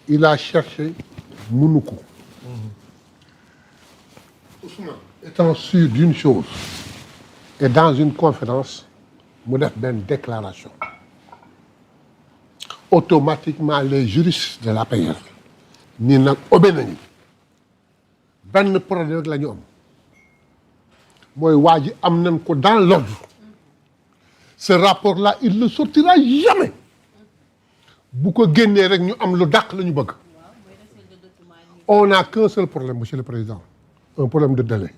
il a cherché mënu ko. Ousmane étant sûr d'une chose et dans une conférence mu def benn déclaration automatiquement les juristes de l'APR nii nag obe nañu benn problème rek la ñu am mooy waa ji am nañ ko dans l'ordre ce rapport-là il ne sortira jamais bu ko génnee rek ñu am lu dàq la ñu bëgg on n'a qu'un seul problème monsieur le président un problème de délai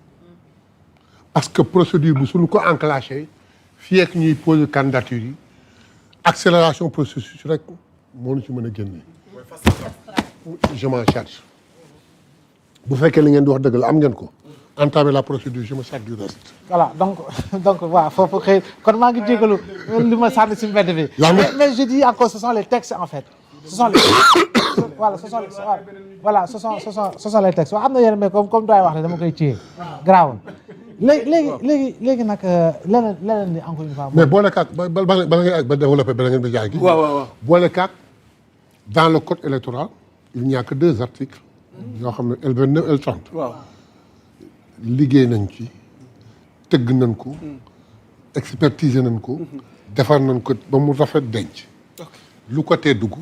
parce que procédure bi suñu ko enclenché fii ak ñuy poser candidature yi accélération processus rek moo ñu ci mën a génne je m'en charge bu fekkee li ngeen di wax dëgg la am ngeen ko entamer la procédure je me charge du reste. voilà donc waaw foofu xëy kon maa ngi jégalu li ma sànni si mbedd bi. mais je dis encore ce sont les textes en fait. ce sont les voilà ce sont les textes waaw am na yeneen mais comme doy wax ne dama koy téye garaawul léegi nag leneen ni encore une fois. mais boole kaak bala ngeen ba développé bala ngeen ba jaay gi. waaw boole kaak dans le code électoral il n'y a que 2 articles. yoo xam ne L29 L30. waaw. liggéey nañ ci tëgg nañ ko expertiser nañ ko defar nañ ko ba mu rafet denc lu ko tee dugg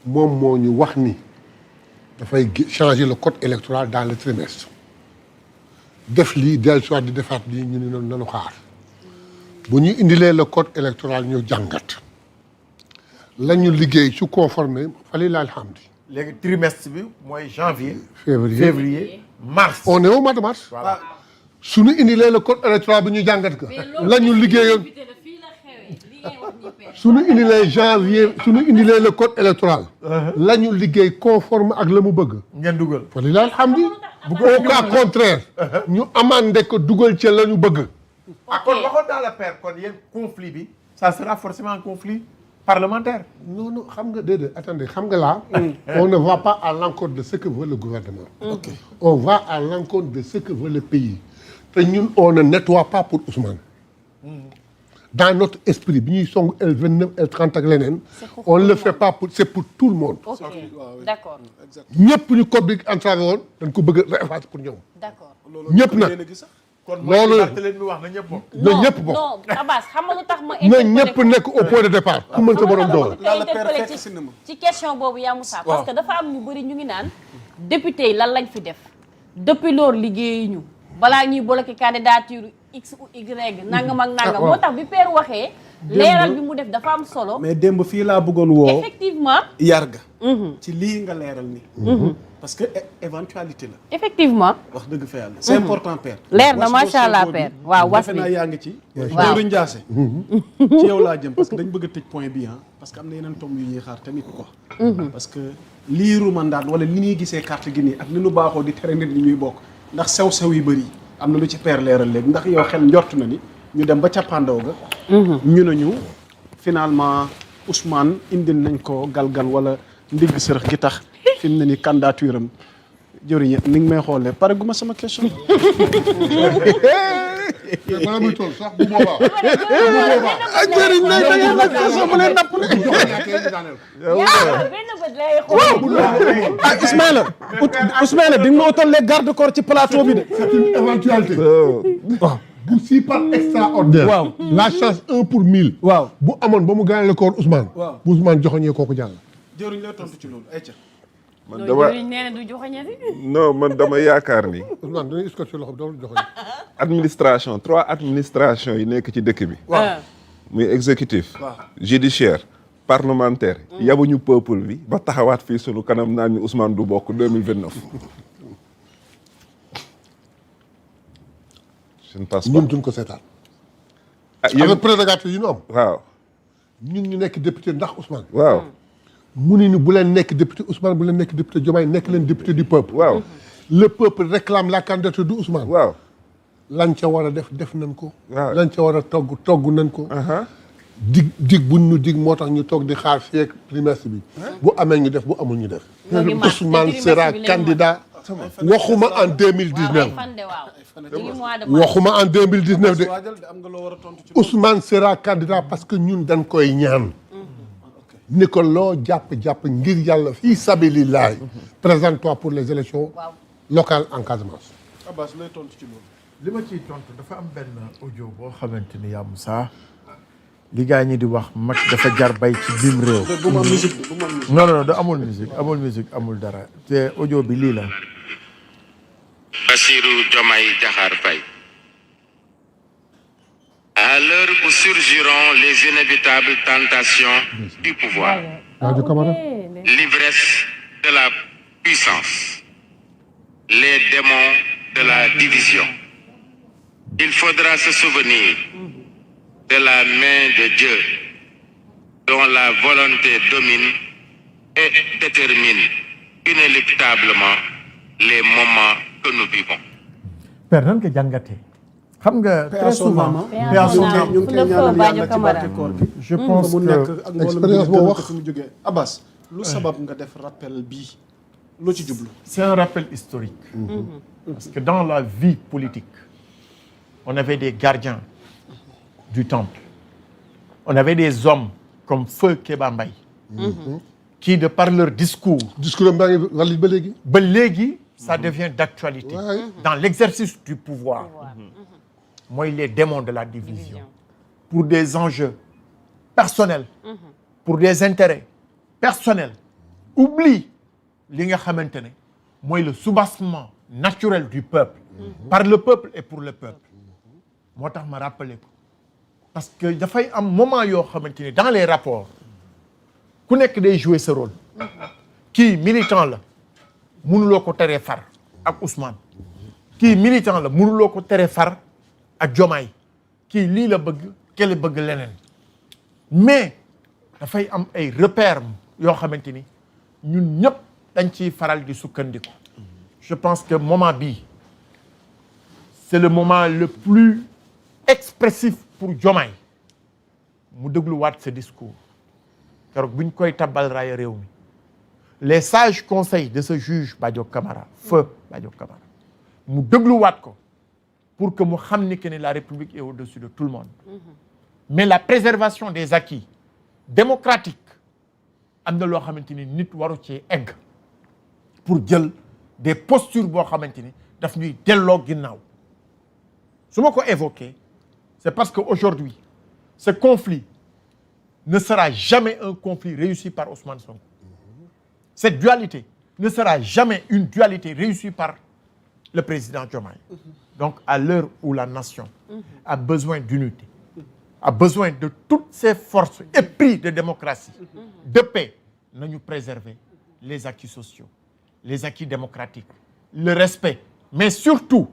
moom moo ñu wax ni dafay changer le code électoral dans le trimestre def lii del soit di defaat lii ñu ni noonu nanu xaar bu ñu indilee le code électoral ñu jàngat la ñu liggéey su conformé fali la alhamdi léegi trimestre bi mooy janvier. février mars. on est au mois de mars. voilà su ñu indilee le code électoral bi ñu jàngat ka la ñu liggéeyoon su ñu indilee janvier su ñu indilee le code électoral. la ñu liggéey conforme ak la mu bëgg. ngeen dugal. walilah alhamdi bu au cas contraire. ñu amandé ko dugal ci la ñu bëgg. ah kon waxoon dans la paire kon yéen conflit bi. ça sera forcément un conflit parlementaire. non non xam nga déedéet attendez xam nga là. on ne va pas à l'encontre de ce que veut le gouvernement. ok on va à l'encontre de ce que veut le pays. te ñun on ne nettoie pas pour Ousmane. dans notre esprit bi ñuy song L29 L30 ak leneen. on ne le fait pas pour c'est pour tout le monde. ok d'accord. ñëpp ñu code bi entravé woon dañ ko bëgg a effacer pour ñoom. d'accord. ñëpp nag. kon loolu mooy leen mi wax na ñëpp bokk. na ñëpp bokk non Abass xam nga lu tax ma. na ñëpp nekk au point de départ. ku mën sa borom doole. interpellé ci question boobu yaa Moussa. parce que dafa am ñu bëri ñu ngi naan. député yi lan lañ fi def. depuis loolu liggéeyuñu. balaa ñuy bloqué candidature X ou Y nangam ak nangam. moo tax bi Père waxee. leeral bi mu def dafa am solo. mais démb fii laa bëggoon woo. effectivement. yarga ci lii nga leeral ni parce que éventualité la. effectivement. wax dëgg fa yàlla. c'est important Père. leer na macha allah Père. waaw was defe bi naa yaa ngi ci. waaw Dóoru Ndiasse. ci yow laa jëm parce que dañ bëgg a tëj point bi parce que am na yeneen tomb yu ñuy xaar tamit quoi. parce que liiru mandat wala li ñuy gisee carte gi nii ak ni nu baaxoo di tere nit ñi ñuy bokk ndax sew-sew yu bëri am na lu ci Père leeral léegi ndax yow xel njort na ni ñu dem ba cappaandaw ga. ñu nañu finalement Ousmane indil nañ ko galgal wala ndigg sërëx gi tax fi mu ne ni candidature am jëriñ ni nga may xoolee pare gu ma sama question. bala muy toll sax bu boobaa. ak jëriñ lay da ngeen nag question mu leen napp benn bët lay xool. ah Ismaïla di nga ma utal les garde corps ci plateau bi de. c'est une éventualité. waaw bu si par extraordinaire. waaw la chance 1 pour 1000. waaw bu amoon ba mu gagné le corps Ousmane. waaw bu Ousmane joxoñee kooku jàll. jëriñ lay tontu ci loolu ay ca. man dama nee na du joxoñati. non man dama yaakaar ni Ousmane dañuy scotché loxo bi doon joxoñ. administration 3 administration yi nekk ci dëkk bi. waaw muy exécutif. waaw judiciaire parlementaire. yabuñu peuple bi ba taxawaat fii sunu kanam naan ñu Ousmane du bokk 2029. je ne pense pas. ñun duñ ko seetaan. ah yéen avec prérogative yi ñu am. waaw ñun ñu nekk député ndax Ousmane. waaw mu ni bu leen nekk député Ousmane bu leen nekk député Diomaye nekk leen député du peuple. waaw le peuple réclame la candidature de Ousmane. waaw. lañ ca war a def nañ ko. waaw lañ ca war a togg nañ ko. dig buñ ñu dig moo tax ñu toog di xaar fii ak trimestre bi. bu amee ñu def bu amul ñu def. Ousmane sera candidat. waxuma en 2019. waxuma en 2019 de. Ousmane sera candidat parce que ñun dañ koy ñaan. ni ko loo jàpp ngir yàlla fii sabilillahi présente-toi pour les élections locales en Casamance. Abbas lay tontu ci loolu. li ma ciy tontu dafa am benn audio boo xamante ni yaa Moussa li gaa ñi di wax mag dafa jar bay ci biim réew. bu ma musique bi bu ma musique. non da amul musique amul dara te audio bi lii la. Bassirou Diomaye Diakhar Faye. À l'heure où surgiront les inévitables tentations du pouvoir, Sadio Camara. l'ivresse de la puissance, les démons de la division, il faudra se souvenir de la main de Dieu dont la volonté domine et détermine inéluctablement les moments que nous vivons. Père nan nga jàngatee. xam nga très souvent ñu ngi koy ñaanal yàlla ci barke koor gi. je pense mu nekk que ak mbooloo expérience boo wax fi mu jógee Abbas lu sabab nga def rappel bii loo ci jublu. c'est un rappel historique. Parce que dans la vie politique, on avait des gardiens du temple. On avait des hommes comme Feu Kéba Mbaye, qui de par leur discours, baa ngi valide ba léegi, ça devient d'actualité. Dans l'exercice du pouvoir, mooy les démons de la division. Pour des enjeux personnels, pour des intérêts personnels, oublie li nga xamante ne mooy le soubassement naturel du peuple, par le peuple et pour le peuple. moo tax ma rappelé ko parce que dafay am moment yoo xamante ni dans les rapports ku nekk day jouer ce rôle. kii militant la mënuloo ko teree far ak Ousmane. kii militant la mënuloo ko teree far ak Diomaye. kii lii la bëgg kële bëgg leneen mais dafay am ay repères yoo xamante ni ñun ñëpp dañ ciy faral di sukkandiku. je pense que moment bii c'est le moment le plus expressif pour Diomaye mu dégluwaat ce discours keroog bu ñu koy tabbal raaya réew mi les sages conseils de ce juge Badio Camara feu Badio Camara mu dégluwaat ko pour que mu xam ni que ne la République est au-dessus de tout le monde mais la préservation des acquis démocratiques am na loo xamante ni nit waru ci egg pour jël des postures boo xamante ni daf ñuy delloo ginnaaw su ma ko évoqué c'est parce que aujourd'hui ce conflit ne sera jamais un conflit réussi par Ousmane Sonko. Cette dualité ne sera jamais une dualité réussie par le président Diomaye. Donc à l'heure où la nation a besoin d'unité, a besoin de toutes ces forces épris de démocratie, de paix, nañu préserver les acquis sociaux, les acquis démocratiques, le respect, mais surtout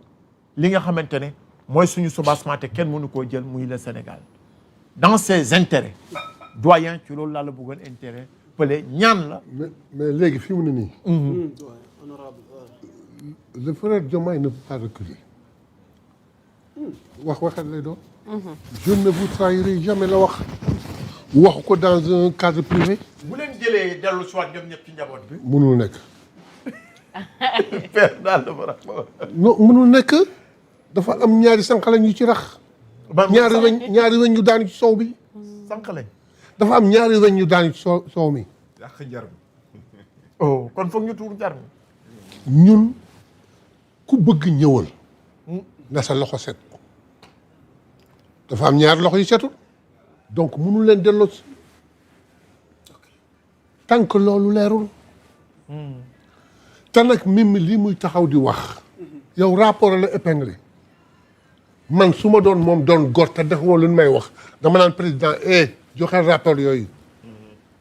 li nga xamante ne mooy suñu soubassement te kenn mënu koo jël muy le Sénégal. Dans ses intérêts doyen ci loolu laa la bëggoon intérêt pële ñaan la. mais léegi fi mu ne nii. honorable le frère Diomaye ne peut pas reculer. waxat lay doon. je ne vous trahirai jamais la wax. waxu ko dans un cadre privé. bu leen jëlee dellu si waat ñoom ñëpp ci njaboot bi. mënul nekk. père daal dafa rax. non mënul nekk dafa am ñaari sànqalañ yu ci rax. ñaari weñ yu daanu ci soow bi. sànq lañ. dafa am ñaari weñ yu daanu ci soow mi. yàq jar oh kon foog ñu tuur jar mi. ñun ku bëgg ñëwal. na sa loxo set. dafa am ñaari loxo yu setul. donc mënul leen delloo si. tant que loolu leerul. te nag mim lii muy taxaw di wax. yow rapport la épinglé. man su ma doon moom doon góor te defuma lu may wax dama naan président joxe rapport yooyu.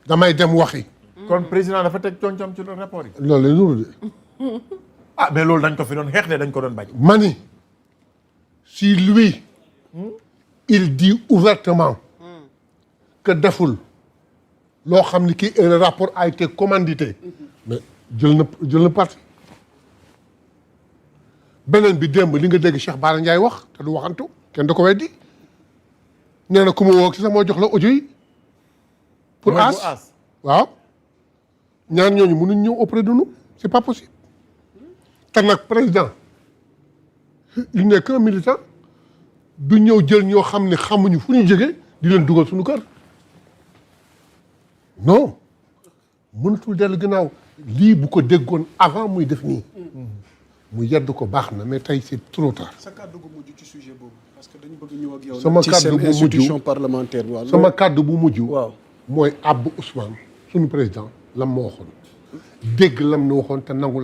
damay dem waxi. kon président dafa teg coñcam ci rapport yi. loolu la nuru de. ah mais loolu dañ ko fi doon xeex de dañ ko doon bañ. mani si lui il dit ouvertement que deful loo xam ni kii un rapport a été commandité mais jël na parti beneen bi démb li nga dégg Cheikh Bara Ndiaye wax te du waxantu kenn da ko weddi nee na ku ma woo ci sax moo jox la audio yi pour As waaw ñaar ñooñu mënuñ ñëw auprès de nous c'est pas possible te nag président il n'est qu'un militant du ñëw jël ñoo xam ne xamuñu fu ñu jógee di leen dugal suñu kër non mënatul dellu ginnaaw lii bu ko déggoon avant muy def nii mu yedd ko baax na mais tey c'est trop tard. sa kàddu gu mujj ci sujet boobu parce que dañu bëgg ñëw ak yow. sama ci kàddu seen bu mujj institution parlementaire bi. sama kàddu bu mujj. waaw mooy àbb Ousmane suñu président lam ma waxoon dégg lam na waxoon te nangu